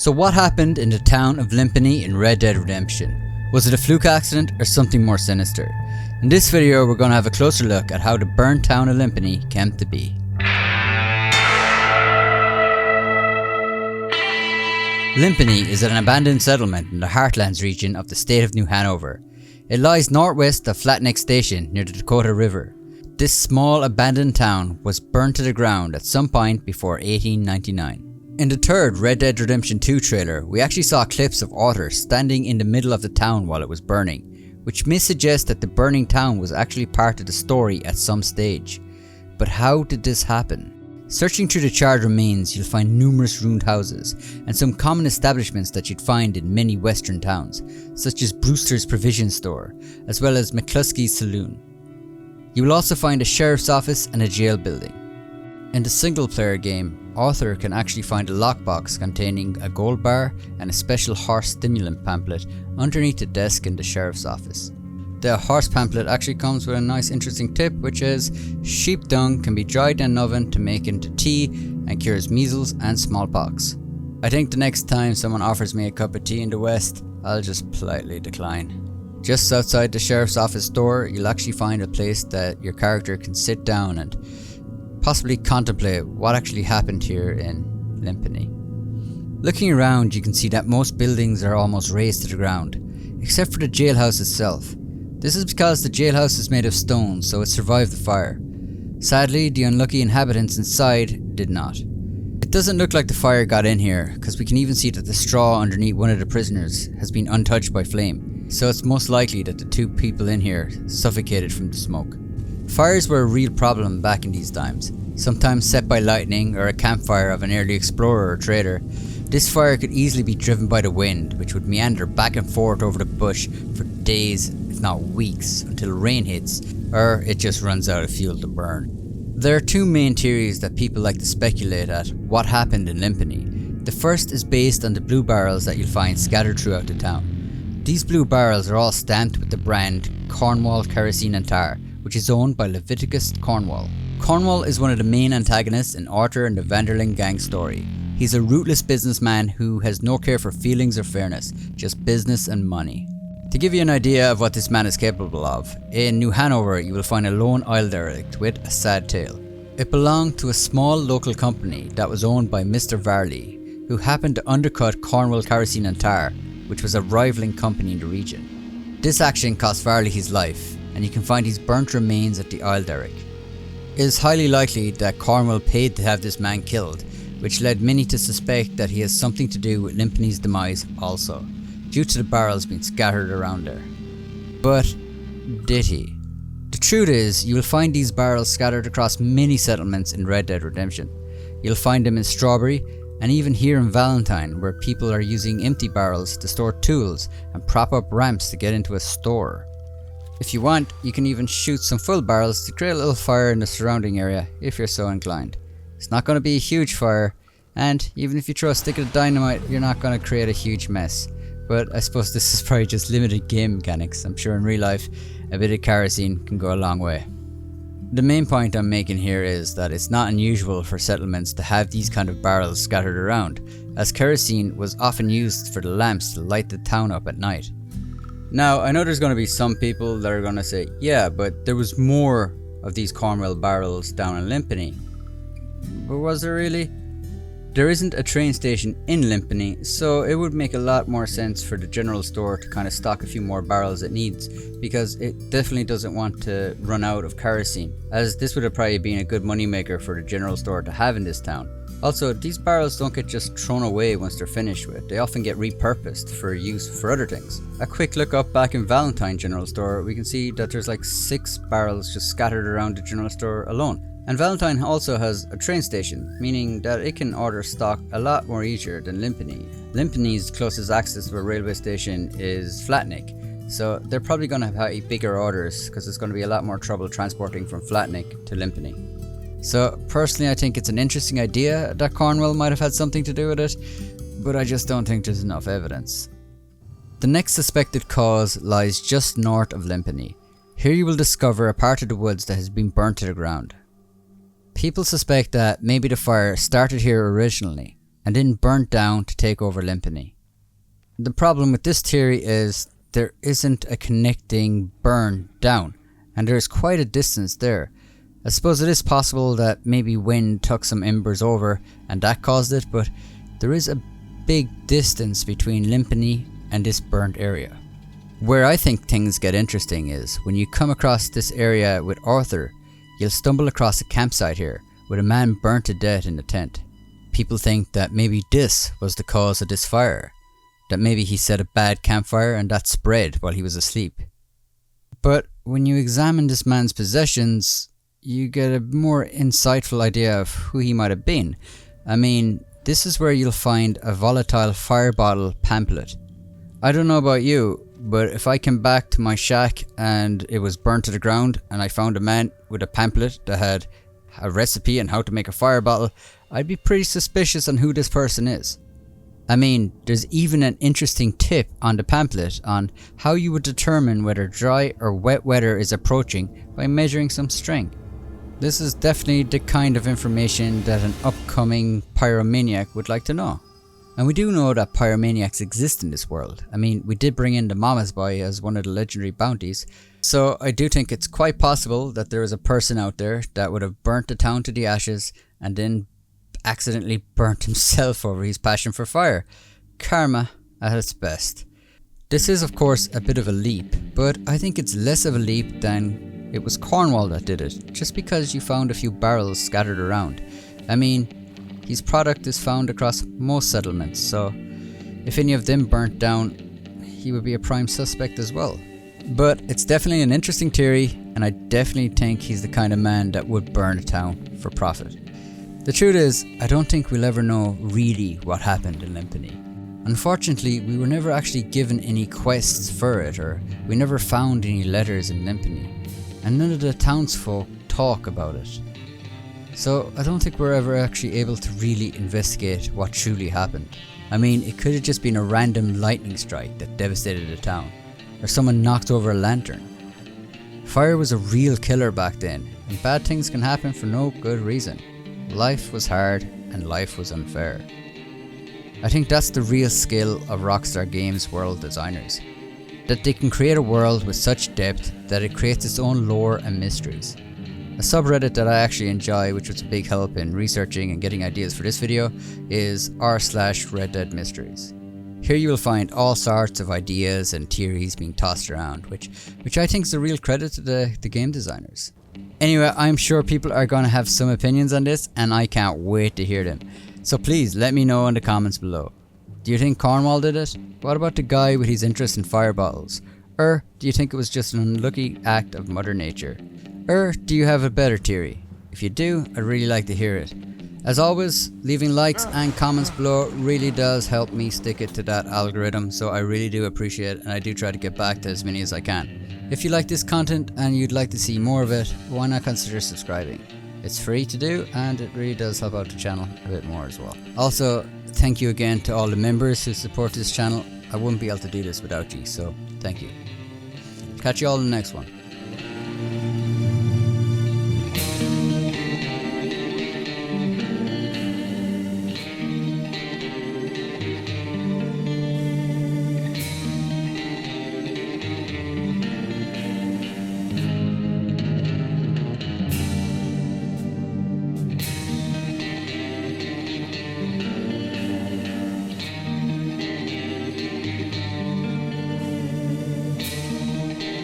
So what happened in the town of Lmpany in Red Dead Redemption? Was it a fluke accident or something more sinister? In this video we're going to have a closer look at how the burnt town of Lmpany came to be. Lmpany is an abandoned settlement in the Heartlands region of the state of New Hanover. It lies northwest of Flatneck Station near the Dakota River. This small abandoned town was burnt to the ground at some point before 1899. In the third Red Dead Redemption 2 trailer, we actually saw clips of Otter standing in the middle of the town while it was burning, which may suggest that the burning town was actually part of the story at some stage. But how did this happen? Searching through the charred remains, you'll find numerous ruined houses and some common establishments that you'd find in many western towns, such as Brewster's Provision Store, as well as McCluskey's Saloon. You will also find a sheriff's office and a jail building. In the single player game, Arthur can actually find a lockbox containing a gold bar and a special horse stimulant pamphlet underneath the desk in the sheriff's office. The horse pamphlet actually comes with a nice interesting tip, which is sheep dung can be dried in an oven to make into tea and cures measles and smallpox. I think the next time someone offers me a cup of tea in the West, I'll just politely decline. Just outside the sheriff's office door, you'll actually find a place that your character can sit down and possibly contemplate what actually happened here in Lmpany. Looking around, you can see that most buildings are almost razed to the ground, except for the jailhouse itself. This is because the jailhouse is made of stone, so it survived the fire. Sadly, the unlucky inhabitants inside did not. It doesn't look like the fire got in here, because we can even see that the straw underneath one of the prisoners has been untouched by flame, so it's most likely that the two people in here suffocated from the smoke. Fires were a real problem back in these times, sometimes set by lightning or a campfire of an early explorer or trader. This fire could easily be driven by the wind, which would meander back and forth over the bush for days, if not weeks, until rain hits, or it just runs out of fuel to burn. There are two main theories that people like to speculate at what happened in Lmpany. The first is based on the blue barrels that you'll find scattered throughout the town. These blue barrels are all stamped with the brand Cornwall Kerosene and Tar, which is owned by Leviticus Cornwall. Cornwall is one of the main antagonists in Arthur and the Vanderlyn gang story. He's a ruthless businessman who has no care for feelings or fairness, just business and money. To give you an idea of what this man is capable of, in New Hanover you will find a lone oil derelict with a sad tale. It belonged to a small local company that was owned by Mr. Varley, who happened to undercut Cornwall Kerosene and Tar, which was a rivaling company in the region. This action cost Varley his life, and you can find his burnt remains at the oil derrick. It is highly likely that Cornwall paid to have this man killed, which led many to suspect that he has something to do with Lmpany's demise also, due to the barrels being scattered around there. But did he? The truth is, you will find these barrels scattered across many settlements in Red Dead Redemption. You'll find them in Strawberry, and even here in Valentine, where people are using empty barrels to store tools and prop up ramps to get into a store. If you want, you can even shoot some full barrels to create a little fire in the surrounding area if you're so inclined. It's not going to be a huge fire, and even if you throw a stick of dynamite, you're not going to create a huge mess. But I suppose this is probably just limited game mechanics. I'm sure in real life, a bit of kerosene can go a long way. The main point I'm making here is that it's not unusual for settlements to have these kind of barrels scattered around, as kerosene was often used for the lamps to light the town up at night. Now, I know there's going to be some people that are going to say, yeah, but there was more of these Cornwall barrels down in Lmpany. But was there really? There isn't a train station in Lmpany, so it would make a lot more sense for the general store to kind of stock a few more barrels it needs, because it definitely doesn't want to run out of kerosene, as this would have probably been a good moneymaker for the general store to have in this town. Also, these barrels don't get just thrown away once they're finished with, they often get repurposed for use for other things. A quick look up back in Valentine General Store, we can see that there's like 6 barrels just scattered around the general store alone. And Valentine also has a train station, meaning that it can order stock a lot more easier than Lmpany. Lmpany's closest access to a railway station is Flatneck, so they're probably going to have bigger orders because it's going to be a lot more trouble transporting from Flatneck to Lmpany. So personally I think it's an interesting idea that Cornwall might have had something to do with it, but I just don't think there's enough evidence. The next suspected cause lies just north of Lmpany. Here you will discover a part of the woods that has been burnt to the ground. People suspect that maybe the fire started here originally, and then burnt down to take over Lmpany. The problem with this theory is there isn't a connecting burn down, and there is quite a distance there. I suppose it is possible that maybe wind took some embers over and that caused it, but there is a big distance between Lmpany and this burnt area. Where I think things get interesting is when you come across this area with Arthur, you'll stumble across a campsite here with a man burnt to death in the tent. People think that maybe this was the cause of this fire, that maybe he set a bad campfire and that spread while he was asleep. But when you examine this man's possessions, you get a more insightful idea of who he might have been. I mean, this is where you'll find a volatile fire bottle pamphlet. I don't know about you, but if I came back to my shack and it was burnt to the ground and I found a man with a pamphlet that had a recipe on how to make a fire bottle, I'd be pretty suspicious on who this person is. I mean, there's even an interesting tip on the pamphlet on how you would determine whether dry or wet weather is approaching by measuring some string. This is definitely the kind of information that an upcoming pyromaniac would like to know. And we do know that pyromaniacs exist in this world. I mean, we did bring in the Mama's Boy as one of the legendary bounties, so I do think it's quite possible that there is a person out there that would have burnt the town to the ashes and then accidentally burnt himself over his passion for fire. Karma at its best. This is of course a bit of a leap, but I think it's less of a leap than it was Cornwall that did it, just because you found a few barrels scattered around. I mean, his product is found across most settlements, so if any of them burnt down, he would be a prime suspect as well. But it's definitely an interesting theory, and I definitely think he's the kind of man that would burn a town for profit. The truth is, I don't think we'll ever know really what happened in Lmpany. Unfortunately, we were never actually given any quests for it, or we never found any letters in Lmpany, and none of the townsfolk talk about it. So I don't think we're ever actually able to really investigate what truly happened. I mean, it could have just been a random lightning strike that devastated the town, or someone knocked over a lantern. Fire was a real killer back then, and bad things can happen for no good reason. Life was hard and life was unfair. I think that's the real skill of Rockstar Games world designers, that they can create a world with such depth that it creates its own lore and mysteries. A subreddit that I actually enjoy, which was a big help in researching and getting ideas for this video, is r/RedDeadMysteries. Here you will find all sorts of ideas and theories being tossed around, which I think is a real credit to the game designers. Anyway, I'm sure people are going to have some opinions on this, and I can't wait to hear them. So please let me know in the comments below. Do you think Cornwall did it? What about the guy with his interest in fire bottles? Or do you think it was just an unlucky act of Mother Nature? Or do you have a better theory? If you do, I'd really like to hear it. As always, leaving likes and comments below really does help me stick it to that algorithm, so I really do appreciate it, and I do try to get back to as many as I can. If you like this content and you'd like to see more of it, why not consider subscribing? It's free to do, and it really does help out the channel a bit more as well. Also, thank you again to all the members who support this channel. I wouldn't be able to do this without you, so thank you. Catch you all in the next one.